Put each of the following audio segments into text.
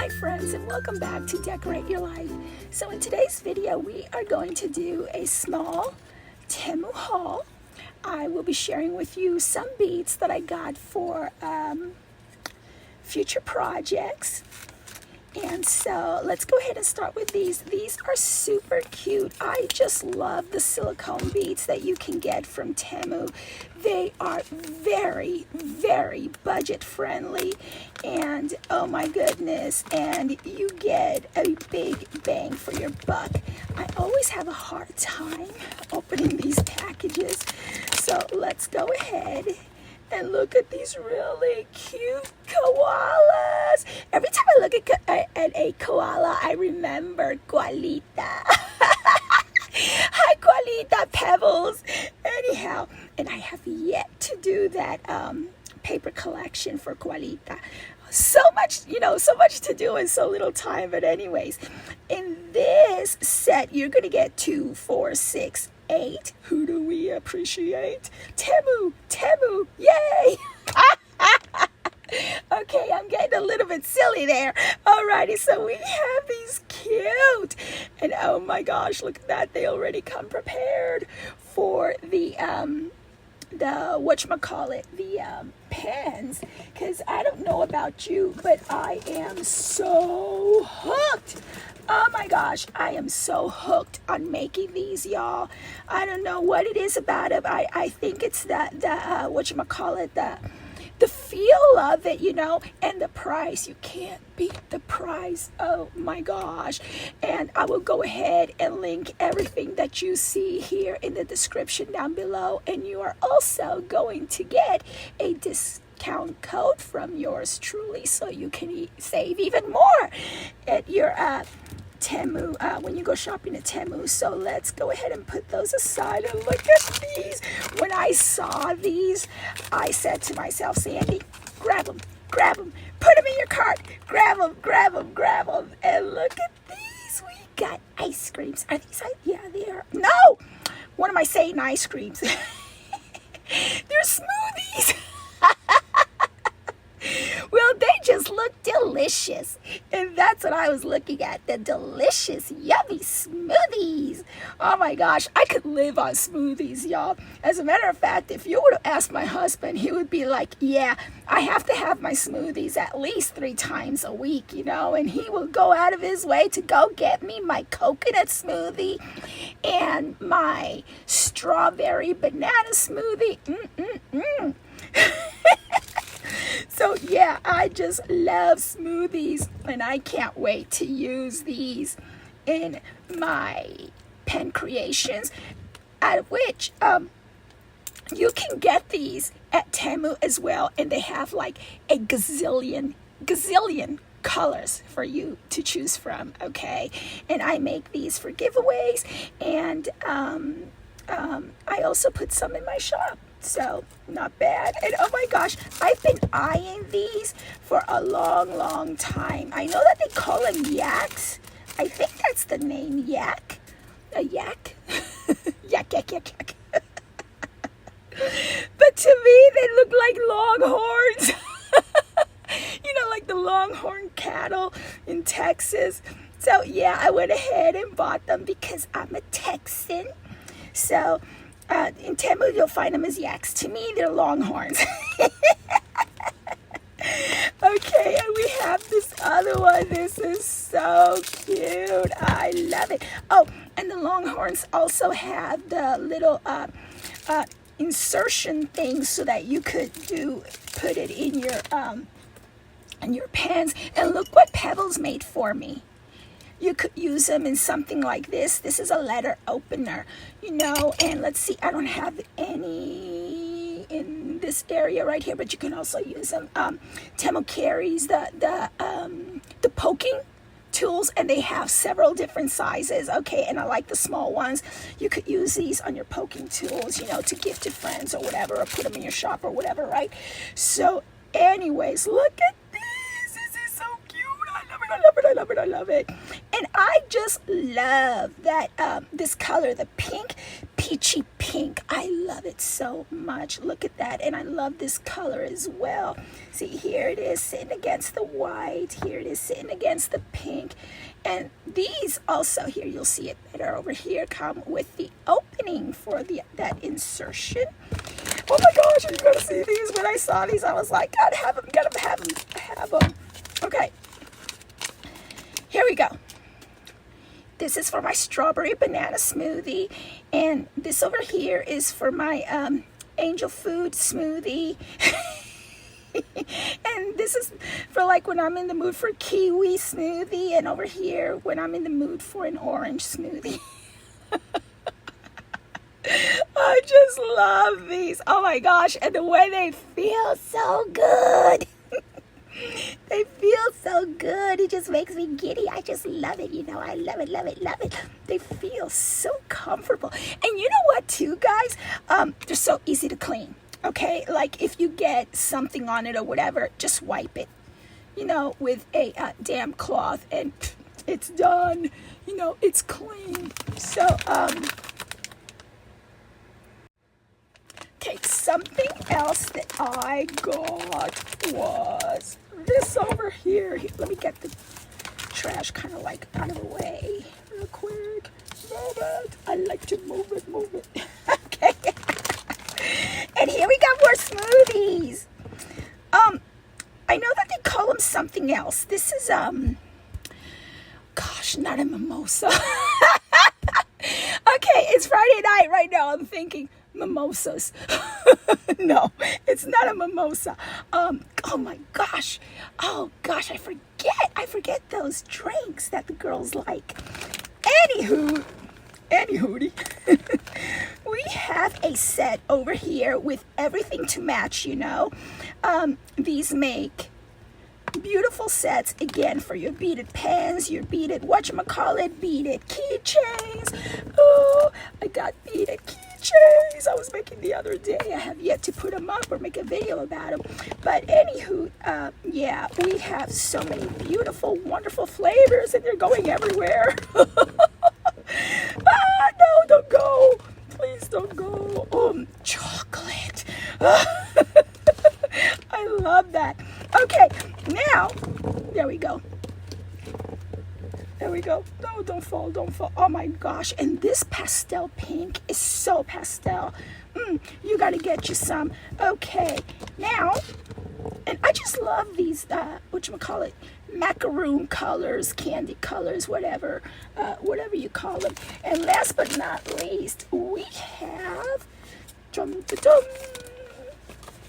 Hi friends, and welcome back to Decorate Your Life. So in today's video we are going to do a small Temu haul. I will be sharing with you some beads that I got for future projects. And so let's go ahead and start with these. These are super cute. I just love the silicone beads that you can get from Temu. They are very, very budget friendly, and oh my goodness, and you get a big bang for your buck. I always have a hard time opening these packages, so let's go ahead and look at these really cute koalas. Every time I look at a koala, I remember Koalita. Hi, Koalita Pebbles. Anyhow, and I have yet to do that paper collection for Koalita. So much, so much to do in so little time. But anyways, in this set, you're going to get 2, 4, 6, 8. Who do we appreciate? Temu, yay! Okay, I'm getting a little bit silly there. Alrighty, so we have these cute, and oh my gosh, look at that. They already come prepared for the pens, because I don't know about you, but I am so hooked. Oh my gosh, I am so hooked on making these, y'all. I don't know what it is about it. I think it's the feel of it, and the price. You can't beat the price. Oh my gosh. And I will go ahead and link everything that you see here in the description down below. And you are also going to get a discount code from yours truly, so you can save even more at your Temu when you go shopping at Temu. So let's go ahead and put those aside and look at these. When I saw these, I said to myself, Sandy, grab them, put them in your cart, grab them, and look at these. We got ice creams. Are these? Yeah, they are. No, what am I saying? Ice creams. They're smoothies. Well, they just look delicious, and that's what I was looking at, the delicious, yummy smoothies. Oh my gosh, I could live on smoothies, y'all. As a matter of fact, if you were to ask my husband, he would be like, yeah, I have to have my smoothies at least 3 times a week, and he will go out of his way to go get me my coconut smoothie and my strawberry banana smoothie. So yeah, I just love smoothies, and I can't wait to use these in my pen creations, out of which you can get these at Temu as well, and they have like a gazillion colors for you to choose from. Okay, and I make these for giveaways, and I also put some in my shop. So not bad. And oh my gosh, I've been eyeing these for a long time. I know that they call them yaks. I think that's the name, yak. A yak. yak. But to me, they look like Longhorns. Like the Longhorn cattle in Texas. So yeah, I went ahead and bought them because I'm a Texan. So in Temu, you'll find them as yaks. To me, they're Longhorns. Okay, and we have this other one. This is so cute. I love it. Oh, and the Longhorns also have the little insertion things so that you could put it in your pens. And look what Pebbles made for me. You could use them in something like this. This is a letter opener, and let's see, I don't have any in this area right here, but you can also use them. Temu carries the poking tools, and they have several different sizes. Okay, and I like the small ones. You could use these on your poking tools, to gift to friends or whatever, or put them in your shop or whatever, right? So anyways, look at I love it. And I just love that this color, the pink peachy pink. I love it so much. Look at that. And I love this color as well. See, here it is sitting against the white. Here it is sitting against the pink. And these also, here you'll see it better over here, come with the opening for that insertion. Oh my gosh, are you going to see these? When I saw these, I was like, gotta have them, gotta have them. Okay. Here we go. This is for my strawberry banana smoothie. And this over here is for my angel food smoothie. And this is for like when I'm in the mood for kiwi smoothie. And over here when I'm in the mood for an orange smoothie. I just love these. Oh my gosh. And the way they feel so good. They feel so good. It just makes me giddy. I just love it. You know, I love it, love it, love it. They feel so comfortable. And you know what too, guys? They're so easy to clean. Okay? Like if you get something on it or whatever, just wipe it. You know, with a damp cloth and it's done. You know, it's clean. So, okay, something else that I got was this over here. Let me get the trash kind of like out of the way real quick. Move it. I like to move it, move it. Okay. And here we got more smoothies. I know that they call them something else. This is, gosh, not a mimosa. Okay, it's Friday night right now. I'm thinking mimosas. No, it's not a mimosa. Oh my gosh. Oh gosh, I forget those drinks that the girls like. Anywho, we have a set over here with everything to match, you know. These make beautiful sets again for your beaded pens, your beaded beaded keychains. Oh, I got beaded keychains I was making the other day. I have yet to put them up or make a video about them. But anywho, yeah, we have so many beautiful, wonderful flavors, and they're going everywhere. No, don't go. Please don't go. Chocolate. I love that. Okay, now, there we go. There we go. No, don't fall, don't fall. Oh my gosh, and this pastel pink is so pastel. You gotta get you some. Okay, now, and I just love these, whatchamacallit, macaroon colors, candy colors, whatever you call them. And last but not least, we have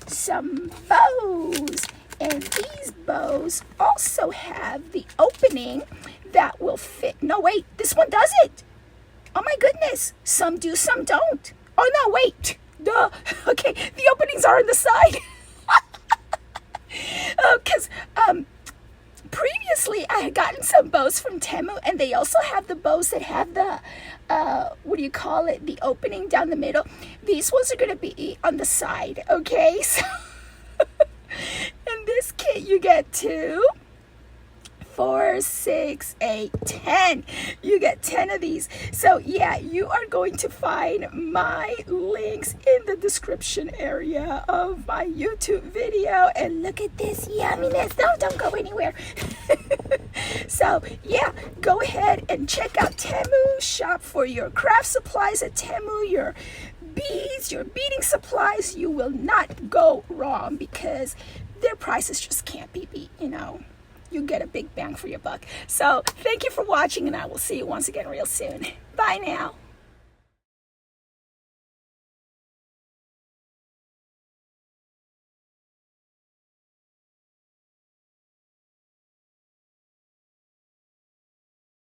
some bows. And these bows also have the opening that will fit. No, wait, this one doesn't. Oh my goodness. Some do, some don't. Oh no, wait. Duh. Okay, the openings are on the side. Because previously I had gotten some bows from Temu, and they also have the bows that have the, the opening down the middle. These ones are going to be on the side, okay? So in this kit, you get 2, 4, 6, 8, 10. You get 10 of these. So yeah, you are going to find my links in the description area of my YouTube video. And look at this yumminess. Don't go anywhere. So yeah, go ahead and check out Temu. Shop for your craft supplies at Temu, your beads, your beading supplies. You will not go wrong because their prices just can't be beat, you know. You get a big bang for your buck. So thank you for watching, and I will see you once again real soon. Bye now.